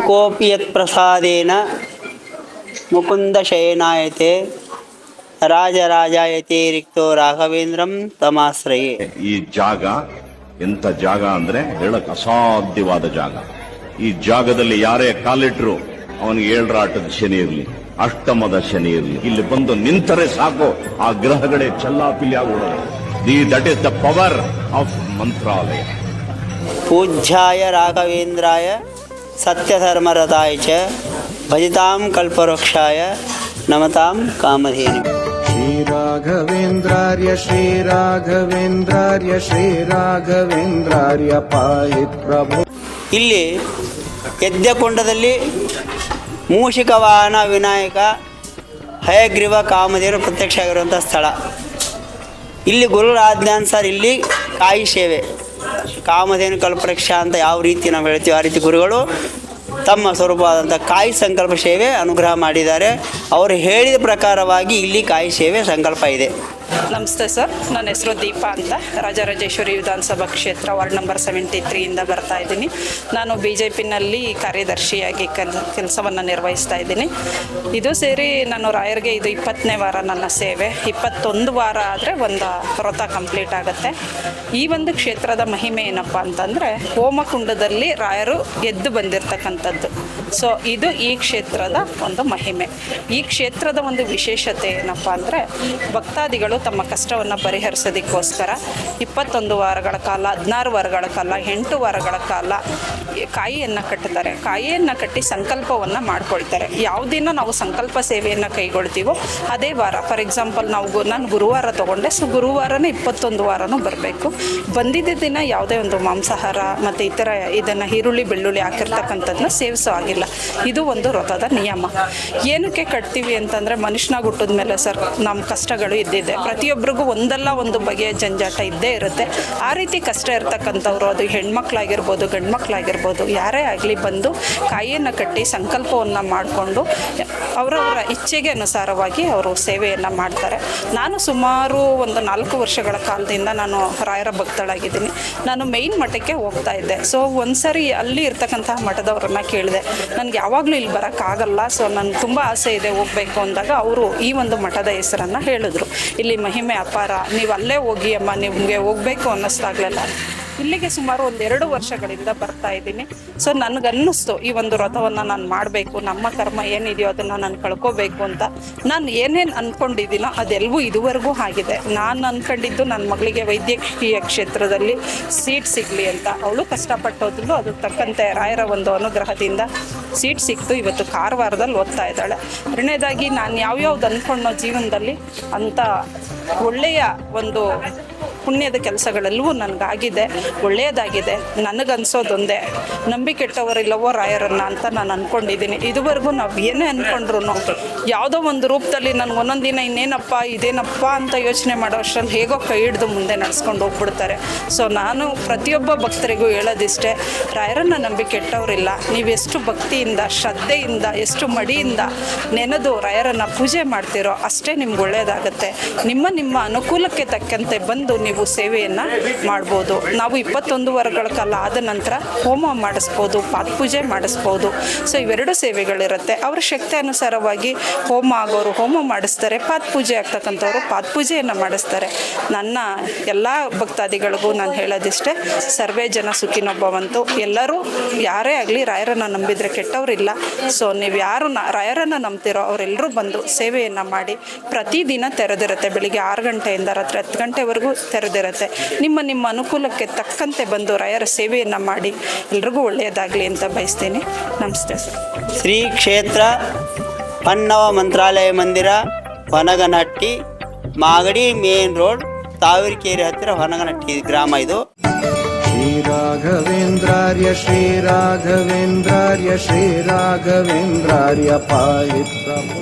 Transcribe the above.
ಮುಕೋಪಿ ಯತ್ ಪ್ರಸಾದೇನ ಮುಕುಂದ ಶಯನಾಯತೆ ರಾಜರಾಜಾಯತೆ ರಿಕ್ತೋ ರಾಘವೇಂದ್ರಂ ತಮಾಶ್ರಯೇ. ಈ ಜಾಗ ಎಂತ ಜಾಗ ಅಂದ್ರೆ ಹೇಳಕ್ ಅಸಾಧ್ಯವಾದ ಜಾಗ. ಈ ಜಾಗದಲ್ಲಿ ಯಾರೇ ಕಾಲಿಟ್ರು ಅವನಿಗೆ 7ರ ಆಟದ ಶನಿ ಇರಲಿ, ಅಷ್ಟಮದ ಶನಿ ಇರಲಿ, ಇಲ್ಲಿ ಬಂದು ನಿಂತರೆ ಸಾಕು ಆ ಗ್ರಹಗಳೇ ಚಲ್ಲಾಪಿಲ್ಲಿ ಆಗೋದು. That is the power of Mantralaya. ಪೂಜ್ಯಾಯ ರಾಘವೇಂದ್ರಾಯ ಸತ್ಯಧರ್ಮರತಾಯ ಚ ಭಜಿತಾಂ ಕಲ್ಪವೃಕ್ಷಾಯ ನಮತಾಂ ಕಾಮಧೇನು. ಶ್ರೀರಾಘವೇಂದ್ರಾರ್ಯ ಶ್ರೀರಾಘವೇಂದ್ರಾರ್ಯ ಶ್ರೀರಾಘವೇಂದ್ರಾರ್ಯ ಪಾಹಿ ಪ್ರಭು. ಇಲ್ಲಿ ಯಜ್ಞಕುಂಡದಲ್ಲಿ ಮೂಷಿಕ ವಾಹನ ವಿನಾಯಕ ಹಯಗ್ರೀವ ಕಾಮಧೇನು ಪ್ರತ್ಯಕ್ಷ ಆಗಿರುವಂಥ ಸ್ಥಳ. ಇಲ್ಲಿ ಗುರುಗಳ ಆಜ್ಞಾನುಸಾರ ಇಲ್ಲಿ ಕಾಯಿ ಸೇವೆ, ಕಾಮಧೇನು ಕಲ್ಪವೃಕ್ಷ ಅಂತ ಯಾವ ರೀತಿ ನಾವು ಹೇಳ್ತೀವಿ ಆ ರೀತಿ ಗುರುಗಳು ತಮ್ಮ ಸ್ವರೂಪವಾದಂಥ ಕಾಯಿ ಸಂಕಲ್ಪ ಸೇವೆ ಅನುಗ್ರಹ ಮಾಡಿದ್ದಾರೆ. ಅವರು ಹೇಳಿದ ಪ್ರಕಾರವಾಗಿ ಇಲ್ಲಿ ಕಾಯಿ ಸೇವೆ ಸಂಕಲ್ಪ ಇದೆ. ನಮಸ್ತೆ ಸರ್, ನನ್ನ ಹೆಸರು ದೀಪಾ ಅಂತ, ರಾಜರಾಜೇಶ್ವರಿ ವಿಧಾನಸಭಾ ಕ್ಷೇತ್ರ ವಾರ್ಡ್ ನಂಬರ್ 73 ಬರ್ತಾ ಇದ್ದೀನಿ. ನಾನು BJPನಲ್ಲಿ ಕಾರ್ಯದರ್ಶಿಯಾಗಿ ಕೆಲಸವನ್ನು ನಿರ್ವಹಿಸ್ತಾ ಇದ್ದೀನಿ. ಇದು ಸೇರಿ ನಾನು ರಾಯರಿಗೆ ಇದು 20ನೇ ವಾರ ನನ್ನ ಸೇವೆ. 21 ವಾರ ಆದರೆ ಒಂದು ವ್ರತ ಕಂಪ್ಲೀಟ್ ಆಗುತ್ತೆ. ಈ ಒಂದು ಕ್ಷೇತ್ರದ ಮಹಿಮೆ ಏನಪ್ಪ ಅಂತಂದರೆ ಹೋಮಕುಂಡದಲ್ಲಿ ರಾಯರು ಎದ್ದು ಬಂದಿರತಕ್ಕಂಥದ್ದು. ಸೊ ಇದು ಈ ಕ್ಷೇತ್ರದ ಒಂದು ಮಹಿಮೆ. ಈ ಕ್ಷೇತ್ರದ ಒಂದು ವಿಶೇಷತೆ ಏನಪ್ಪ ಅಂದರೆ ಭಕ್ತಾದಿಗಳು ತಮ್ಮ ಕಷ್ಟವನ್ನು ಪರಿಹರಿಸೋದಕ್ಕೋಸ್ಕರ 21 ವಾರಗಳ ಕಾಲ, 16 ವಾರಗಳ ಕಾಲ, 8 ವಾರಗಳ ಕಾಲ ಕಾಯಿಯನ್ನು ಕಟ್ಟುತ್ತಾರೆ. ಕಾಯಿಯನ್ನು ಕಟ್ಟಿ ಸಂಕಲ್ಪವನ್ನು ಮಾಡ್ಕೊಳ್ತಾರೆ. ಯಾವ ದಿನ ನಾವು ಸಂಕಲ್ಪ ಸೇವೆಯನ್ನು ಕೈಗೊಳ್ತೀವೋ ಅದೇ ವಾರ. ಫಾರ್ ಎಕ್ಸಾಂಪಲ್ ನಾನು ಗುರುವಾರ ತೊಗೊಂಡೆ, ಸೊ ಗುರುವಾರನೇ 21 ವಾರನೂ ಬರಬೇಕು. ಬಂದಿದ್ದ ದಿನ ಯಾವುದೇ ಒಂದು ಮಾಂಸಾಹಾರ ಮತ್ತು ಈ ಥರ ಇದನ್ನು ಈರುಳ್ಳಿ ಬೆಳ್ಳುಳ್ಳಿ ಹಾಕಿರ್ತಕ್ಕಂಥದ್ದನ್ನ ಸೇವಿಸೋ ಆಗಿಲ್ಲ. ಇದು ಒಂದು ವ್ರತದ ನಿಯಮ. ಏನಕ್ಕೆ ಕಟ್ತೀವಿ ಅಂತಂದರೆ ಮನುಷ್ಯನಾಗ ಹುಟ್ಟಿದ ಮೇಲೆ ಸರ್ ನಮ್ಮ ಕಷ್ಟಗಳು ಇದ್ದಿದೆ. ಪ್ರತಿಯೊಬ್ಬರಿಗೂ ಒಂದಲ್ಲ ಒಂದು ಬಗೆಯ ಜಂಜಾಟ ಇದ್ದೇ ಇರುತ್ತೆ. ಆ ರೀತಿ ಕಷ್ಟ ಇರ್ತಕ್ಕಂಥವ್ರು, ಅದು ಹೆಣ್ಮಕ್ಳಾಗಿರ್ಬೋದು ಗಂಡು ಮಕ್ಕಳಾಗಿರ್ಬೋದು, ಯಾರೇ ಆಗಲಿ ಬಂದು ಕಾಯಿಯನ್ನು ಕಟ್ಟಿ ಸಂಕಲ್ಪವನ್ನು ಮಾಡಿಕೊಂಡು ಅವರವರ ಇಚ್ಛೆಗೆ ಅನುಸಾರವಾಗಿ ಅವರು ಸೇವೆಯನ್ನು ಮಾಡ್ತಾರೆ. ನಾನು ಸುಮಾರು ಒಂದು 4 ವರ್ಷಗಳ ಕಾಲದಿಂದ ನಾನು ರಾಯರ ಭಕ್ತಳಾಗಿದ್ದೀನಿ. ನಾನು ಮೇಯ್ನ್ ಮಠಕ್ಕೆ ಹೋಗ್ತಾ ಇದ್ದೆ. ಸೊ ಒಂದ್ಸರಿ ಅಲ್ಲಿ ಇರ್ತಕ್ಕಂತಹ ಮಠದವ್ರನ್ನ ಕೇಳಿದೆ, ನನಗೆ ಯಾವಾಗಲೂ ಇಲ್ಲಿ ಬರೋಕ್ಕಾಗಲ್ಲ, ಸೊ ನನಗೆ ತುಂಬ ಆಸೆ ಇದೆ ಹೋಗಬೇಕು ಅಂದಾಗ ಅವರು ಈ ಒಂದು ಮಠದ ಹೆಸರನ್ನು ಹೇಳಿದ್ರು. ಇಲ್ಲಿ ಮಹಿಮೆ ಅಪಾರ, ನೀವು ಅಲ್ಲೇ ಹೋಗಿ ಅಮ್ಮ, ನಿಮಗೆ ಹೋಗಬೇಕು ಅನ್ನಿಸ್ದಾಗಲೆಲ್ಲ ಇಲ್ಲಿಗೆ ಸುಮಾರು 2 ವರ್ಷಗಳಿಂದ ಬರ್ತಾ ಇದ್ದೀನಿ. ಸೊ ನನಗನ್ನಿಸ್ತು ಈ ಒಂದು ವ್ರತವನ್ನು ನಾನು ಮಾಡಬೇಕು, ನಮ್ಮ ಕರ್ಮ ಏನಿದೆಯೋ ಅದನ್ನು ನಾನು ಕಳ್ಕೋಬೇಕು ಅಂತ. ನಾನು ಏನೇನು ಅಂದ್ಕೊಂಡಿದ್ದೀನೋ ಅದೆಲ್ಲವೂ ಇದುವರೆಗೂ ಆಗಿದೆ. ನಾನು ಅಂದ್ಕೊಂಡಿದ್ದು ನನ್ನ ಮಗಳಿಗೆ ವೈದ್ಯಕೀಯ ಕ್ಷೇತ್ರದಲ್ಲಿ ಸೀಟ್ ಸಿಗಲಿ ಅಂತ. ಅವಳು ಕಷ್ಟಪಟ್ಟೋದ್ಲು, ಅದು ತಕ್ಕಂತೆ ರಾಯರ ಒಂದು ಅನುಗ್ರಹದಿಂದ ಸೀಟ್ ಸಿಕ್ತು. ಇವತ್ತು ಕಾರವಾರದಲ್ಲಿ ಓದ್ತಾ ಇದ್ದಾಳೆ. ಎರಡನೇದಾಗಿ ನಾನು ಯಾವ್ಯಾವ್ದು ಅಂದ್ಕೊಂಡೋ ಜೀವನದಲ್ಲಿ ಅಂಥ ಒಳ್ಳೆಯ ಒಂದು ಪುಣ್ಯದ ಕೆಲಸಗಳೆಲ್ಲವೂ ನನಗಾಗಿದೆ, ಒಳ್ಳೆಯದಾಗಿದೆ. ನನಗನ್ಸೋದೊಂದೇ, ನಂಬಿಕೆಟ್ಟವರಿಲ್ಲವೋ ರಾಯರನ್ನು ಅಂತ ನಾನು ಅಂದ್ಕೊಂಡಿದ್ದೀನಿ. ಇದುವರೆಗೂ ನಾವು ಏನೇ ಅಂದ್ಕೊಂಡ್ರು ಯಾವುದೋ ಒಂದು ರೂಪದಲ್ಲಿ ನನಗೆ ಒಂದೊಂದು ದಿನ ಇನ್ನೇನಪ್ಪ ಇದೇನಪ್ಪ ಅಂತ ಯೋಚನೆ ಮಾಡೋ ಅಷ್ಟರಲ್ಲಿ ಹೇಗೋ ಕೈ ಹಿಡಿದು ಮುಂದೆ ನಡೆಸ್ಕೊಂಡು ಹೋಗ್ಬಿಡ್ತಾರೆ. ಸೊ ನಾನು ಪ್ರತಿಯೊಬ್ಬ ಭಕ್ತರಿಗೂ ಹೇಳೋದಿಷ್ಟೇ, ರಾಯರನ್ನು ನಂಬಿಕೆಟ್ಟವರಿಲ್ಲ. ನೀವೆಷ್ಟು ಭಕ್ತಿಯಿಂದ, ಶ್ರದ್ಧೆಯಿಂದ, ಎಷ್ಟು ಮಡಿಯಿಂದ ನೆನೆದು ರಾಯರನ್ನು ಪೂಜೆ ಮಾಡ್ತೀರೋ ಅಷ್ಟೇ ನಿಮ್ಗೆ ಒಳ್ಳೆಯದಾಗುತ್ತೆ. ನಿಮ್ಮ ಅನುಕೂಲಕ್ಕೆ ತಕ್ಕಂತೆ ಬಂದು ನೀವು ಸೇವೆಯನ್ನು ಮಾಡ್ಬೋದು. ನಾವು 21 ವಾರಗಳ ಕಾಲ ಆದ ನಂತರ ಹೋಮ ಮಾಡಿಸ್ಬೋದು, ಪಾದಪೂಜೆ ಮಾಡಿಸ್ಬೋದು. ಸೊ ಇವೆರಡು ಸೇವೆಗಳಿರುತ್ತೆ. ಅವರ ಶಕ್ತಿ ಅನುಸಾರವಾಗಿ ಹೋಮ ಆಗೋರು ಹೋಮ ಮಾಡಿಸ್ತಾರೆ, ಪಾದಪೂಜೆ ಆಗ್ತಕ್ಕಂಥವ್ರು ಪಾದಪೂಜೆಯನ್ನು ಮಾಡಿಸ್ತಾರೆ. ನನ್ನ ಎಲ್ಲ ಭಕ್ತಾದಿಗಳಿಗೂ ನಾನು ಹೇಳೋದಿಷ್ಟೇ, ಸರ್ವೇ ಜನ ಸುಖಿನೋ ಭವಂತು. ಎಲ್ಲರೂ ಯಾರೇ ಆಗಲಿ ರಾಯರನ್ನು ನಂಬಿದರೆ ಕೆಟ್ಟವರಿಲ್ಲ. ಸೊ ನೀವು ಯಾರು ರಾಯರನ್ನು ನಂಬ್ತಿರೋ ಅವರೆಲ್ಲರೂ ಬಂದು ಸೇವೆಯನ್ನು ಮಾಡಿ. ಪ್ರತಿದಿನ ತೆರೆದಿರುತ್ತೆ. ಬೆಳಿಗ್ಗೆ 6 ಗಂಟೆಯಿಂದ ರಾತ್ರಿ 10 ಗಂಟೆವರೆಗೂ ತೆರೆದಿರುತ್ತೆ. ನಿಮ್ಮ ಅನುಕೂಲಕ್ಕೆ ತಕ್ಕಂತೆ ಬಂದು ರಾಯರ ಸೇವೆಯನ್ನು ಮಾಡಿ ಎಲ್ರಿಗೂ ಒಳ್ಳೆಯದಾಗಲಿ ಅಂತ ಬಯಸ್ತೀನಿ. ನಮಸ್ತೆ ಸರ್. ಶ್ರೀ ಕ್ಷೇತ್ರ ಪನ್ನವ ಮಂತ್ರಾಲಯ ಮಂದಿರ, ಹೊನಗನಹಟ್ಟಿ, ಮಾಗಡಿ ಮೇನ್ ರೋಡ್, ತಾವರೆಕೆರೆ ಹತ್ತಿರ ಹೊನಗನಹಟ್ಟಿ ಗ್ರಾಮ. ಇದು ಶ್ರೀರಾಘವೇಂದ್ರಾರ್ಯ ಶ್ರೀರಾಘವೇಂದ್ರಾರ್ಯ ಶ್ರೀರಾಘವೇಂದ್ರಾರ್ಯ ಪಾಹಿ ಪ್ರಭು.